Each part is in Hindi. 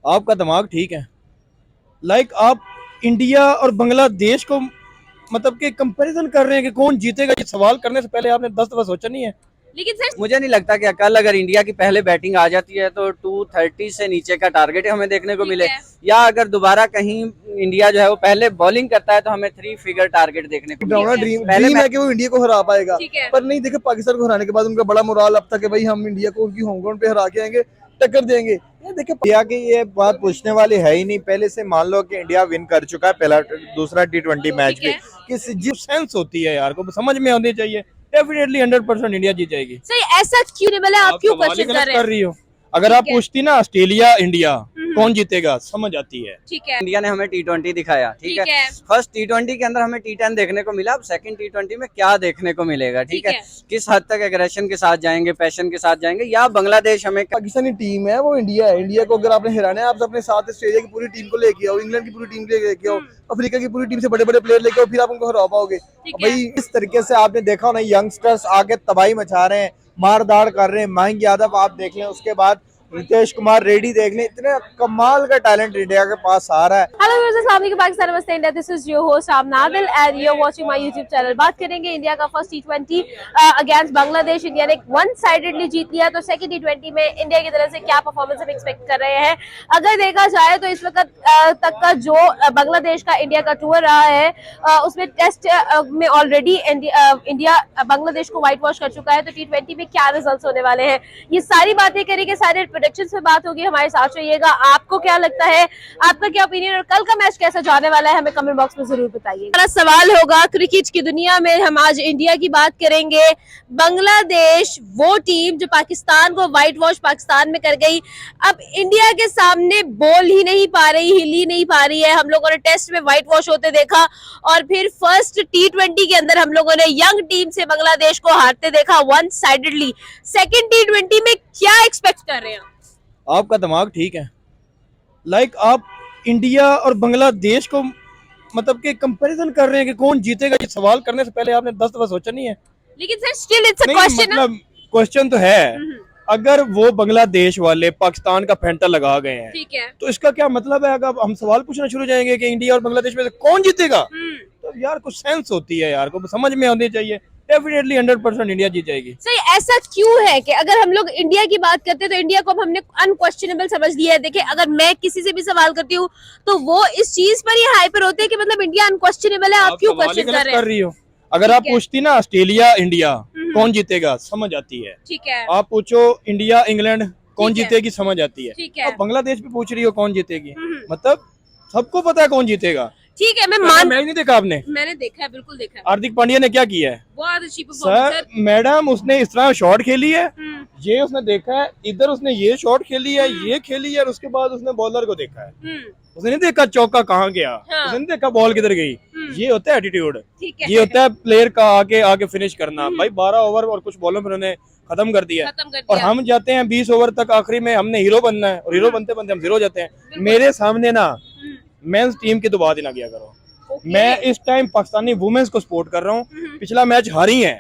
आपका दिमाग ठीक है। आप इंडिया और बांग्लादेश को मतलब कि कंपैरिजन कर रहे हैं कि कौन जीतेगा। ये सवाल करने से पहले आपने 10 दफा सोचा नहीं है? लेकिन सर मुझे नहीं लगता कि कल अगर इंडिया की पहले बैटिंग आ जाती है तो 230 से नीचे का टारगेट हमें देखने को ठीक मिले, है। या अगर दोबारा कहीं इंडिया जो है वो पहले बॉलिंग करता है तो हमें 3 फिगर टारगेट देखने को ड्रामा मिले। ड्रीम पहले ड्रीम है कि वो इंडिया को हरा पाएगा। ठीक है। पर नहीं, देखो पाकिस्तान को हराने के बाद उनका बड़ा मोराल अब था कि भाई हम इंडिया को उनकी होम ग्राउंड पे हरा के आएंगे, टक्कर देंगे। ये देखिए इंडिया की ये बात पूछने वाली है ही नहीं। पहले से मान लो कि इंडिया विन कर चुका है पहला दूसरा T20 मैच ठीक भी। है। किस जो सेंस होती है यार को समझ में आनी चाहिए। डेफिनेटली 100% इंडिया जीत जाएगी। सर ऐसा क्यों नहीं, मतलब आप क्यों सवाल ही क्वेश्चन गलत कर रहे कर हैं? रही हो। अगर आप ठीक है। पूछती ना ऑस्ट्रेलिया इंडिया कौन जीतेगा, समझ आती है। ठीक है। इंडिया ने हमें T20 दिखाया, ठीक ठीक है। है। फर्स्ट T20 के अंदर हमें T10 देखने को मिला, अब सेकंड T20 में क्या देखने को मिलेगा, ठीक है। किस हद तक एग्रेशन के साथ जाएंगे, पैशन के साथ जाएंगे, या बांग्लादेश हमें पाकिस्तानी टीम है वो इंडिया है। इंडिया को अगर आपने हराना है, आप अपने साथ ऑस्ट्रेलिया की पूरी टीम को लेके आओ, इंग्लैंड की पूरी टीम को लेके आओ, अफ्रीका की पूरी टीम से बड़े बड़े प्लेयर लेके आओ, फिर आप उनको हरा पाओगे। ठीक है। भाई इस तरीके से आपने देखा हो ना, यंगस्टर्स आके तबाही मचा रहे हैं, मार दाड़ कर रहे हैं। मयंक यादव आप देख लें, उसके बाद रितेश कुमार रेड्डी देख लें, इतने कमाल का टैलेंट इंडिया के पास आ रहा है। हेलो व्यूअर्स, अस्सलाम वालेकुम, पाकिस्तान, नमस्ते India. This is your host Aamna Adil and you are watching my YouTube channel. बात करेंगे इंडिया का first T20 against Bangladesh. India ने वन साइडेडली जीत लिया, तो सेकंड T20 में इंडिया की तरफ से क्या परफॉर्मेंस हम एक्सपेक्ट कर रहे हैं। अगर देखा जाए तो इस वक्त तक का जो बांग्लादेश का इंडिया का टूर रहा है, उसमें टेस्ट में ऑलरेडी इंडिया बांग्लादेश को व्हाइट वॉश कर चुका है। तो T20 में क्या रिजल्ट होने वाले हैं, ये सारी बातें करेंगे, सारे प्रोडिक्शंस पे बात होगी। हमारे साथ रहिएगा। आपको क्या लगता है, आपका क्या ओपिनियन, और कल का मैच कैसा जाने वाला है, हमें कमेंट बॉक्स में जरूर बताइए। हमारा सवाल होगा क्रिकेट की दुनिया में, हम आज इंडिया की बात करेंगे। बांग्लादेश वो टीम जो पाकिस्तान को व्हाइट वॉश पाकिस्तान में कर गई, अब इंडिया के सामने बोल ही नहीं पा रही, हिल ही नहीं पा रही है। हम लोगों ने टेस्ट में व्हाइट वॉश होते देखा, और फिर फर्स्ट T20 के अंदर हम लोगों ने यंग टीम से बांग्लादेश को हारते देखा वन साइडेडली। सेकेंड T20 में क्या एक्सपेक्ट कर रहे हैं? आपका दिमाग ठीक है। आप इंडिया और बांग्लादेश को मतलब कि कंपैरिजन कर रहे हैं कि कौन जीतेगा। ये सवाल करने से पहले आपने 10 दफा सोचा नहीं है? लेकिन सर स्टिल इट्स अ नहीं, क्वेश्चन। मतलब क्वेश्चन तो है। अगर वो बांग्लादेश वाले पाकिस्तान का फेंटा लगा गए हैं, ठीक है। तो इसका क्या मतलब है? अगर हम सवाल पूछना शुरू हो जाएंगे कि इंडिया और बांग्लादेश में से कौन जीतेगा, तो यार कुछ सेंस होती है यार को समझ में आनी चाहिए। डेफिनेटली 100% इंडिया जीत जाएगी। सर ऐसा क्यों है कि अगर हम लोग इंडिया की बात करते हैं तो इंडिया को हमने अनक्वेश्चनेबल समझ लिया है। देखिए, अगर मैं किसी से भी सवाल करती हूँ तो वो इस चीज पर ही हाइपर होते हैं कि मतलब इंडिया अनक्वेश्चनेबल है। आप क्यों सवाल ही क्वेश्चन गलत कर रहे रही हैं? हो। अगर आप ठीक है। पूछती ना ऑस्ट्रेलिया इंडिया कौन जीतेगा, समझ आती है। ठीक है। आप पूछो इंडिया इंग्लैंड कौन ठीक है। जीतेगी, समझ आती है। ठीक है। अब बांग्लादेश पे पूछ रही हो कौन जीतेगी, मतलब सबको पता है कौन जीतेगा। ठीक है, मैं मैच नहीं देखा आपने? मैंने देखा है, बिल्कुल देखा है। हार्दिक पांड्या ने क्या किया है? बहुत अच्छी परफॉर्मेंस सर मैडम, उसने इस तरह शॉट खेली है, है। ये उसने देखा है, इधर उसने ये शॉट खेली है, ये खेली है, और उसके बाद उसने बॉलर को देखा है। उसने नहीं देखा चौका कहाँ गया, हाँ। उसने नहीं देखा बॉल किधर गई। ये होता है एटीट्यूड, ठीक है। ये होता है प्लेयर का आके फिनिश करना। भाई 12 ओवर और कुछ बॉलों में उन्होंने खत्म कर दिया, खत्म कर और दिया। हम जाते हैं 20 ओवर तक, आखिरी में हमने हीरो बनना है, और हीरो बनते बनते हम जीरो जाते हैं। मेरे सामने ना मेंस टीम की तो बात ही ना किया करो। मैं इस टाइम पाकिस्तानी वुमेन्स को सपोर्ट कर रहा हूँ। पिछला मैच हारी है,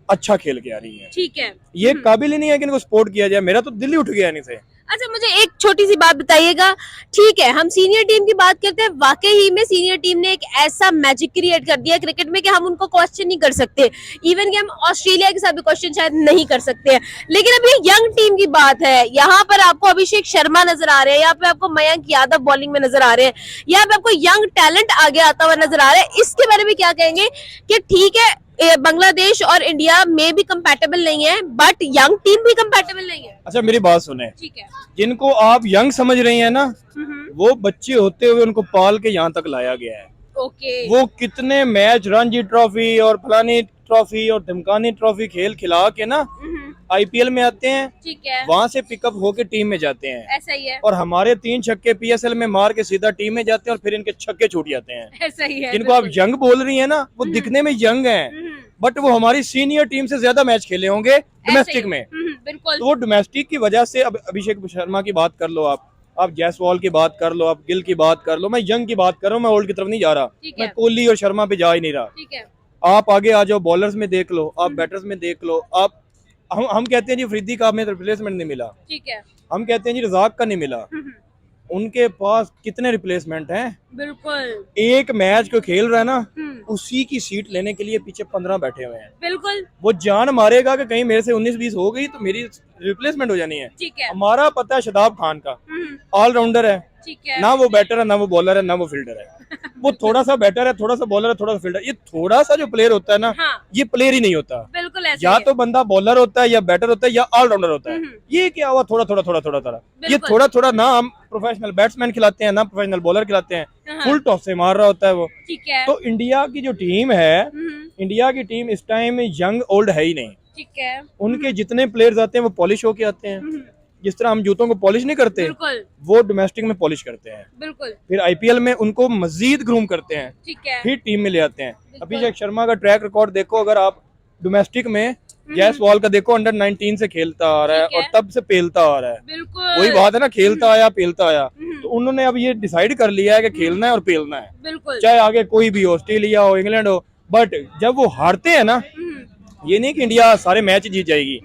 अच्छा खेल के आ रही है। ठीक है। ये काबिल ही नहीं है कि इनको सपोर्ट किया जाए। मेरा तो दिल ही उठ गया इनसे। अच्छा, मुझे एक छोटी सी बात बताइएगा। ठीक है, हम सीनियर टीम की बात करते हैं, वाकई ही में सीनियर टीम ने एक ऐसा मैजिक क्रिएट कर दिया क्रिकेट में कि हम उनको क्वेश्चन नहीं कर सकते। इवन कि हम ऑस्ट्रेलिया के साथ भी क्वेश्चन शायद नहीं कर सकते हैं। लेकिन अब ये यंग टीम की बात है, यहाँ पर आपको अभिषेक शर्मा नजर आ रहे हैं, यहाँ पे आपको मयंक यादव बॉलिंग में नजर आ रहे हैं, यहाँ पे आपको यंग टैलेंट आगे आता हुआ नजर आ रहा है। इसके बारे में क्या कहेंगे कि ठीक है, बांग्लादेश और इंडिया में भी कंपैटिबल नहीं है, बट यंग टीम भी कंपैटिबल नहीं है। अच्छा मेरी बात सुने, ठीक है। जिनको आप यंग समझ रही हैं ना, वो बच्चे होते हुए उनको पाल के यहाँ तक लाया गया है। ओके। वो कितने मैच रणजी ट्रॉफी और फलानी ट्रॉफी और धमकानी ट्रॉफी खेल खिला के ना IPL में आते हैं, ठीक है। वहां से पिकअप होके टीम में जाते हैं। ऐसा ही है। और हमारे 3 छक्के PSL में मार के सीधा टीम में जाते हैं, और फिर इनके छक्के छूट जाते हैं। ऐसा ही है। जिनको आप यंग बोल रही हैं ना, वो दिखने में यंग हैं, बट वो हमारी सीनियर टीम से ज्यादा मैच खेले होंगे डोमेस्टिक में। बिल्कुल। तो वो डोमेस्टिक की वजह से, अब अभिषेक शर्मा की बात कर लो, आप जायसवाल की बात कर लो, आप गिल की बात कर लो। मैं यंग की बात कर रहा हूँ, मैं ओल्ड की तरफ नहीं जा रहा। मैं कोहली और शर्मा पे जा ही नहीं रहा। ठीक है। आप आगे आ जाओ, बॉलर्स में देख लो, आप बैटर्स में देख लो। आप हम कहते हैं जी फरीदी का हमें रिप्लेसमेंट नहीं मिला, ठीक है। हम कहते हैं जी रजाक का नहीं मिला। उनके पास कितने रिप्लेसमेंट हैं। बिल्कुल एक मैच को खेल रहा है ना, उसी की सीट लेने के लिए पीछे 15 बैठे हुए हैं। बिल्कुल वो जान मारेगा कि कहीं मेरे से 19-20 हो गई तो मेरी रिप्लेसमेंट हो जानी है। ठीक है। हमारा पता है शदाब खान का, ऑलराउंडर है, ठीक है। ना वो बैटर है, ना वो बॉलर है, ना वो फील्डर है। वो थोड़ा सा बैटर है, थोड़ा सा बॉलर है, थोड़ा सा फील्डर। ये थोड़ा सा जो प्लेयर होता है ना, हाँ। ये प्लेयर ही नहीं होता। बिल्कुल ऐसे या ही है। तो बंदा बॉलर होता है, या बैटर होता है, या ऑलराउंडर होता है। ये क्या हुआ, थोड़ा थोड़ा थोड़ा थोड़ा थोड़ा। ये बिल्कुल। थोड़ा थोड़ा ना हम प्रोफेशनल बैट्समैन खिलाते हैं, ना प्रोफेशनल बॉलर खिलाते हैं। हाँ। फुल टॉस से मार रहा होता है वो। ठीक है। तो इंडिया की जो टीम है, इंडिया की टीम इस टाइम यंग ओल्ड है ही नहीं। ठीक है। उनके जितने प्लेयर्स आते हैं वो पॉलिश होके आते हैं। जिस तरह हम जूतों को पॉलिश नहीं करते, बिल्कुल वो डोमेस्टिक में पॉलिश करते हैं। बिल्कुल। फिर आईपीएल में उनको मजीद ग्रूम करते हैं, ठीक है। फिर टीम में ले आते हैं। अभिषेक शर्मा का ट्रैक रिकॉर्ड देखो, अगर आप डोमेस्टिक में जयसवाल का देखो, अंडर 19 से खेलता आ रहा है ठीक है। और तब से पेलता आ रहा है। बिल्कुल वही बात है ना, खेलता आया पेलता आया। तो उन्होंने अब ये डिसाइड कर लिया है कि खेलना है और पेलना है, बिल्कुल। चाहे आगे कोई भी हो, ऑस्ट्रेलिया हो, इंग्लैंड हो। बट जब वो हारते हैं ना, ये नहीं कि इंडिया सारे मैच जीत जाएगी।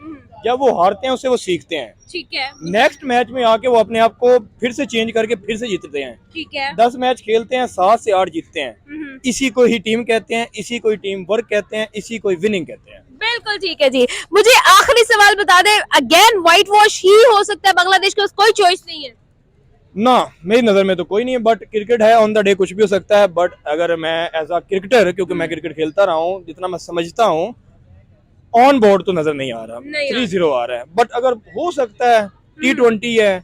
जब वो हारते हैं उससे वो सीखते हैं। ठीक है। नेक्स्ट मैच में आके वो अपने आप को फिर से चेंज करके फिर से जीतते हैं। ठीक है। 10 मैच खेलते हैं, 7 से 8 जीतते हैं। इसी को ही टीम कहते हैं, इसी को ही टीम वर्क कहते हैं, इसी को ही विनिंग कहते हैं। बिल्कुल ठीक है जी। मुझे आखिरी सवाल बता दें, अगेन व्हाइट वॉश ही हो सकता है बांग्लादेश के, कोई चॉइस नहीं है? ना, मेरी नजर में तो कोई नहीं है। बट क्रिकेट है, ऑन द डे कुछ भी हो सकता है। बट अगर मैं एज अ क्रिकेटर, क्योंकि मैं क्रिकेट खेलता रहा हूँ, जितना मैं समझता हूँ, ऑन बोर्ड तो नजर नहीं आ रहा। नहीं आ 3-0 आ रहा है। बट अगर हो सकता है, T20 है,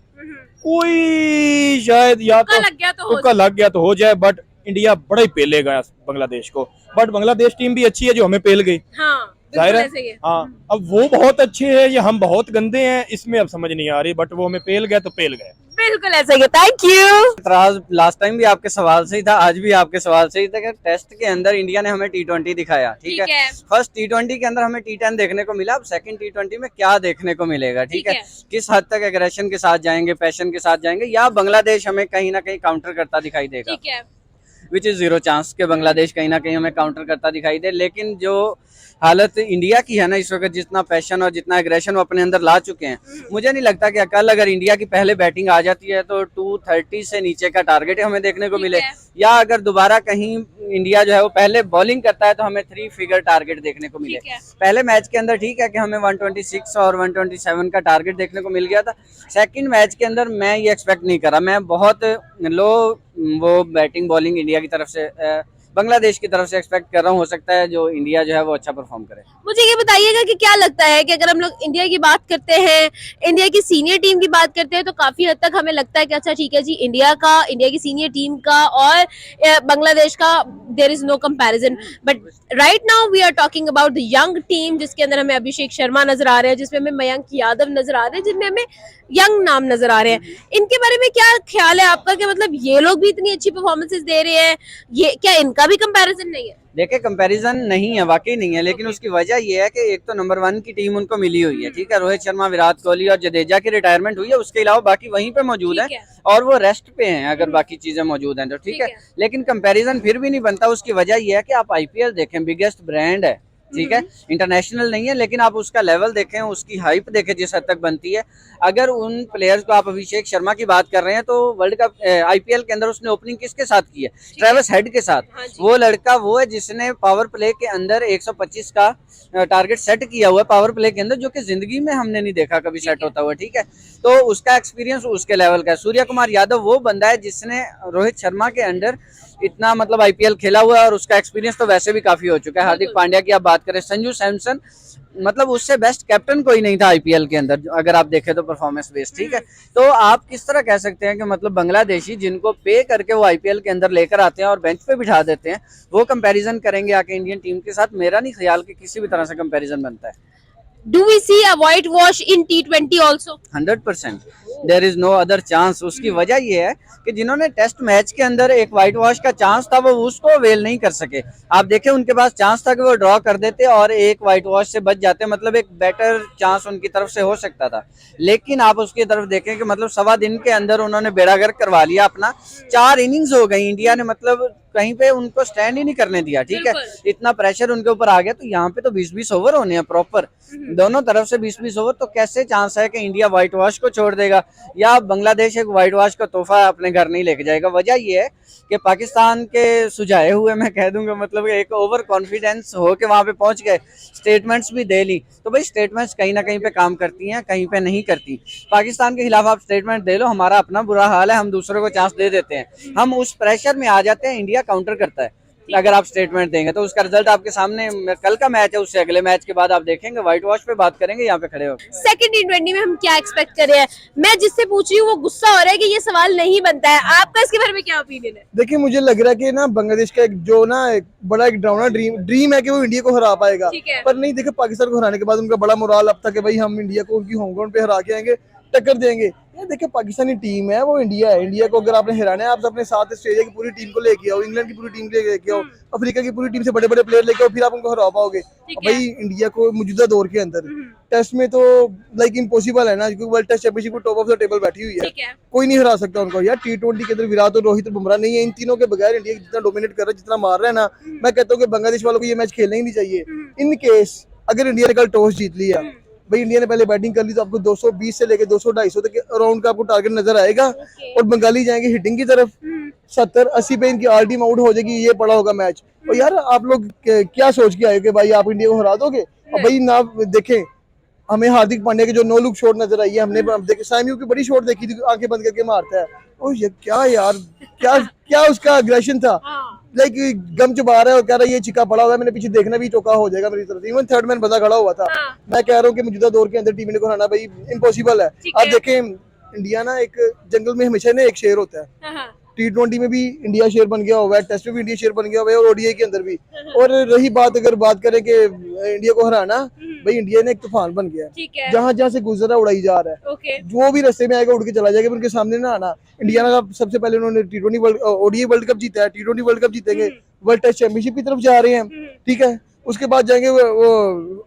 कोई शायद या तुक्का तो लग गया तो हो तुक्का लग गया तो हो जाए। बट इंडिया बड़ा ही पेलेगा बांग्लादेश को। बट बांग्लादेश टीम भी अच्छी है जो हमें पेल गई, हाँ जाहिर बिल्कुल है। ऐसे ही है। हाँ, अब वो बहुत अच्छे हैं या हम बहुत गंदे हैं, इसमें अब समझ नहीं आ रही। बट वो हमें पेल गए तो पेल गए। बिल्कुल ऐसे ही है। Thank you. इतराज लास्ट टाइम भी आपके सवाल से ही था, आज भी आपके सवाल से ही था कि टेस्ट के अंदर इंडिया ने हमें T20 दिखाया, ठीक ठीक है। है। फर्स्ट T20 के अंदर हमें T10 देखने को मिला, अब सेकंड T20 में क्या देखने को मिलेगा, ठीक ठीक है। है। किस हद तक एग्रेशन के साथ जाएंगे, पैशन के साथ जाएंगे, या बांग्लादेश हमें कहीं ना कहीं काउंटर करता दिखाई देगा, ठीक है। विच इज 0 चांस के बांग्लादेश कहीं ना कहीं हमें काउंटर करता दिखाई दे। लेकिन जो हालत इंडिया की है ना इस वक्त, जितना पैशन और जितना एग्रेशन वो अपने अंदर ला चुके हैं, मुझे नहीं लगता कि कल अगर इंडिया की पहले बैटिंग आ जाती है तो 230 से नीचे का टारगेट हमें देखने को ठीक मिले, है। या अगर दोबारा कहीं इंडिया जो है वो पहले बॉलिंग करता है तो हमें 3 फिगर टारगेट देखने को मिले। ठीक है। पहले मैच के अंदर ठीक है कि हमें 126 और 127 का टारगेट देखने को मिल गया था। सेकंड मैच के अंदर मैं ये एक्सपेक्ट नहीं करा, मैं बहुत लो वो बैटिंग बॉलिंग इंडिया की तरफ से बांग्लादेश की तरफ से एक्सपेक्ट कर रहा हूँ। हो सकता है जो इंडिया जो है वो अच्छा परफॉर्म करे। मुझे ये बताइएगा कि क्या लगता है कि अगर हम लोग इंडिया की बात करते हैं, इंडिया की सीनियर टीम की बात करते हैं, तो काफी हद तक हमें लगता है कि अच्छा ठीक है जी, इंडिया की सीनियर टीम का और बांग्लादेश का there is no comparison. But right now we are talking about the young team, जिसके अंदर हमें अभिषेक शर्मा नजर आ रहे हैं, जिसमें हमें मयंक यादव नजर आ रहे हैं, जिनमें हमें यंग नाम नजर आ रहे हैं। इनके बारे में क्या ख्याल है आपका कि मतलब ये लोग भी इतनी अच्छी परफॉर्मेंसेस दे रहे हैं, ये क्या इनका भी कंपैरिजन नहीं है? देखिए कंपैरिजन नहीं है, वाकई नहीं है, लेकिन उसकी वजह ये है कि एक तो नंबर 1 की टीम उनको मिली हुई है, ठीक है। रोहित शर्मा, विराट कोहली और जडेजा की रिटायरमेंट हुई है, उसके अलावा बाकी वहीं पे मौजूद ठीक है है। और वो रेस्ट पे हैं अगर बाकी चीजें मौजूद हैं तो, ठीक है। लेकिन कंपैरिजन फिर भी नहीं बनता। उसकी वजह ये है कि आप आईपीएल देखें, बिगेस्ट ब्रांड है, ठीक है, इंटरनेशनल नहीं है, लेकिन आप उसका लेवल देखें, उसकी हाइप देखें जिस हद तक बनती है। अगर उन प्लेयर्स को, आप अभिषेक शर्मा की बात कर रहे हैं, तो वर्ल्ड कप आईपीएल के अंदर उसने ओपनिंग किसके साथ की है? ट्रेविस हेड के साथ। हाँ जी। वो लड़का वो है जिसने पावर प्ले के अंदर 125 का टारगेट सेट किया हुआ है पावर प्ले के अंदर, जो कि जिंदगी में हमने नहीं देखा कभी सेट होता हुआ, ठीक है। तो उसका एक्सपीरियंस उसके लेवल का है। सूर्य कुमार यादव वो बंदा है जिसने रोहित शर्मा के अंडर इतना मतलब आईपीएल खेला हुआ है और उसका एक्सपीरियंस तो वैसे भी काफी हो चुका है। हार्दिक पांड्या की आप बात करें, संजू सैमसन, मतलब उससे बेस्ट कैप्टन कोई नहीं था आईपीएल के अंदर अगर आप देखें तो परफॉर्मेंस बेस्ड, ठीक है। तो आप किस तरह कह सकते हैं कि मतलब बांग्लादेशी जिनको पे करके वो आईपीएल के अंदर लेकर आते हैं और बेंच पे बिठा देते हैं, वो कंपैरिजन करेंगे आके इंडियन टीम के साथ? मेरा नहीं ख्याल कि किसी भी तरह से कंपैरिजन बनता है। Do we see a whitewash in T20 also? 100% there is no other chance. उसकी वजह ये है कि जिन्होंने टेस्ट मैच के अंदर एक व्हाइट वॉश का चांस था वो उसको अवेल नहीं कर सके। आप देखें उनके पास चांस था कि वो ड्रॉ कर देते और एक व्हाइट वॉश से बच जाते, मतलब एक बेटर चांस उनकी तरफ से हो सकता था। लेकिन आप उसकी तरफ देखें कि मतलब 1.25 दिन के अंदर उन्होंने बेड़ा गर्क करवा लिया अपना। 4 इनिंग्स हो गई इंडिया ने, मतलब कहीं पे उनको स्टैंड ही नहीं करने दिया, ठीक है। इतना प्रेशर उनके ऊपर आ गया, तो यहाँ पे तो 20-20 ओवर होने हैं प्रॉपर, दोनों तरफ से 20-20 ओवर। तो कैसे चांस है कि इंडिया व्हाइट वॉश को छोड़ देगा या बांग्लादेश एक व्हाइट वॉश का तोहफा अपने घर नहीं लेके जाएगा? वजह ये है कि पाकिस्तान के सुझाए हुए, मैं कह दूंगा, मतलब एक ओवर कॉन्फिडेंस हो के वहां पे पहुंच गए, स्टेटमेंट्स भी दे ली। तो भाई स्टेटमेंट्स कहीं ना कहीं पे काम करती हैं, कहीं पे नहीं करती। पाकिस्तान के खिलाफ आप स्टेटमेंट दे लो, हमारा अपना बुरा हाल है, हम दूसरों को चांस दे देते हैं, हम उस प्रेशर में आ जाते हैं, इंडिया काउंटर करता है। अगर आप स्टेटमेंट देंगे तो उसका रिजल्ट आपके सामने, कल का मैच है, उससे अगले मैच के बाद आप देखेंगे। व्हाइट वॉश पे बात करेंगे यहाँ पे खड़े हो। सेकंड T20 में हम क्या एक्सपेक्ट कर रहे हैं? मैं जिससे पूछ रही हूँ वो गुस्सा हो रहा है कि ये सवाल नहीं बनता है। आपका इसके बारे में क्या ओपिनियन है? देखिए, मुझे लग रहा है कि ना बांग्लादेश का एक जो ना एक बड़ा एक डरावना ड्रीम है कि वो इंडिया को हरा पाएगा, पर नहीं। देखिए, पाकिस्तान को हराने के बाद उनका बड़ा मोराल अब था कि भाई हम इंडिया को उनकी होम ग्राउंड पे हरा के आएंगे, टक्कर देंगे। ये देखिए, पाकिस्तानी टीम है, वो इंडिया है। इंडिया को अगर आपने हराना है, आप अपने साथ ऑस्ट्रेलिया की पूरी टीम को लेके आओ, इंग्लैंड की पूरी टीम लेके आओ, अफ्रीका की पूरी टीम से बड़े बड़े प्लेयर लेके आओ, फिर आप उनको हरा पाओगे। भाई इंडिया को मौजूदा दौर के अंदर टेस्ट में तो लाइक इम्पॉसिबल है ना, क्योंकि वर्ल्ड टेस्ट चैंपियनशिप को टॉप ऑफ द टेबल बैठी हुई है, कोई नहीं हरा सकता उनको। यार T20 के अंदर विराट और रोहित और बुमराह नहीं है, इन तीनों के बगैर इंडिया जितना डोमिनेट कर रहा है, जितना मार रहा है ना, मैं कहता हूँ कि बांग्लादेश वालों को ये मैच खेलना ही नहीं चाहिए। इन केस अगर इंडिया ने कल टॉस जीत लिया, भाई इंडिया ने पहले बैटिंग कर ली, तो आपको 220 से लेके 200-250 तक अराउंड का आपको टारगेट नजर आएगा। और बंगाली जाएंगे हिटिंग की तरफ, 70-80 पे इनकी आर टीम आउट हो जाएगी, ये पड़ा होगा मैच। और यार आप लोग क्या सोच के आए कि भाई आप इंडिया को हरा दोगे? और भाई ना देखें, हमें हार्दिक पांड्या के जो नो लुक शॉट नजर आई है, हमने देखे साइमू की बड़ी शॉट देखी थी, आंखें बंद करके मारता है। ओ ये क्या यार, क्या उसका अग्रेशन था, लाइक गम चुबा रहा है और कह रहा है ये चिक्का पड़ा हुआ है, मैंने पीछे देखना भी चौका हो जाएगा मेरी तरफ। इवन थर्ड मैन बंदा खड़ा हुआ था। मैं कह रहा हूँ कि मौजूदा दौर के अंदर टीम इंडिया को हराना भाई इम्पॉसिबल है। आप देखें, इंडिया ना एक जंगल में हमेशा ना एक शेर होता है। T20 में भी इंडिया शेर बन गया हुआ है, टेस्ट में भी इंडिया शेर बन गया हुआ है, और ओडीआई के अंदर भी। और रही बात, अगर बात करें कि इंडिया को हराना, भाई इंडिया ने एक तूफान बन गया, जहां जहां से गुजरा उड़ाई जा रहा है। जो भी रास्ते में आएगा उड़ के चला जाएगा, उनके सामने ना आना। इंडिया का सबसे पहले उन्होंने T20 ओडीआई वर्ल्ड कप जीता है, T20 वर्ल्ड कप जीतेंगे, वर्ल्ड टेस्ट चैंपियनशिप की तरफ जा रहे हैं, ठीक है। उसके बाद जाएंगे वो